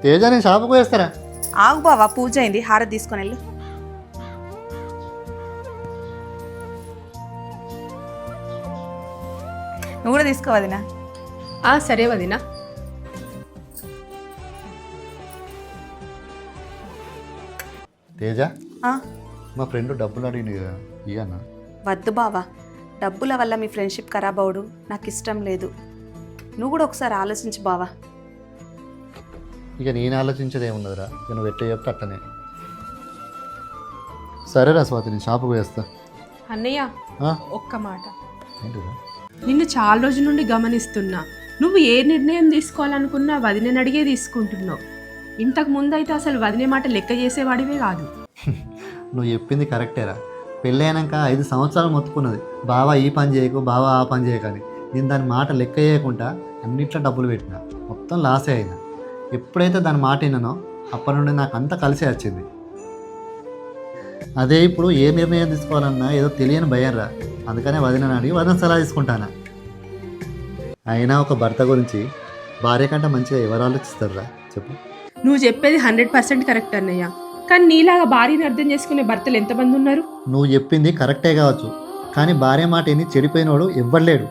తేజ నేను షాపుకు పోయేస్తారా? ఆగు బావా, పూజ అయింది, హారతి తీసుకొని వెళ్ళు. నువ్వు కూడా తీసుకోవదినా? సరే వదినా. తేజ, మా ఫ్రెండ్ డబ్బులు అడిగింది కదా, ఇయ్యన్నా? వద్దు బావా, డబ్బుల వల్ల మీ ఫ్రెండ్షిప్ ఖరాబ్ అవడు నాకు ఇష్టం లేదు. నువ్వు కూడా ఒకసారి ఆలోచించు బావా. ఇక నేను ఆలోచించేది ఏమున్నదిరా, ఇక నువ్వు ఎట్లా చెప్తే అట్టనే. సరేరా స్వాతి, నేను షాపుకు పోయేస్తా. అన్నయ్య ఆ? ఒక్క మాట. ఏంటిరా? నిన్ను చాలా రోజుల నుండి గమనిస్తున్నా. నువ్వు ఏ నిర్ణయం తీసుకోవాలనుకున్నా వదినని అడిగే తీసుకుంటున్నావు. ఇంతకు ముందు అయితే అసలు వదినే మాట లెక్క చేసేవాడివే కాదు. నువ్వు చెప్పింది కరెక్టేరా. పెళ్ళి అయినాక 5 సంవత్సరాలు మొత్తుకున్నది, బావా ఈ పని చేయకు, బావా ఆ పని చేయకని. నేను దాని మాట లెక్క చేయకుండా అన్నిట్లో డబ్బులు పెట్టినా, మొత్తం లాసే అయినా. ఎప్పుడైతే దాని మాట విన్నానో అప్పటి నుండి నాకు అంతా కలిసే వచ్చింది. అదే ఇప్పుడు ఏ నిర్ణయం తీసుకోవాలన్నా ఏదో తెలియని భయం రా. అందుకనే వదినని అడిగి వదిన సలహా తీసుకుంటానా. అయినా ఒక భర్త గురించి భార్య కంటే మంచిగా ఎవరు ఆలోచిస్తారా చెప్పు? నువ్వు చెప్పేది 100% కరెక్ట్ అన్నయ్య. కానీ నీలాగా భార్యని అర్థం చేసుకునే భర్తలు ఎంతమంది ఉన్నారు? నువ్వు చెప్పింది కరెక్టే కావచ్చు, కానీ భార్య మాట విని చెడిపోయినోడు ఎవ్వడలేడు.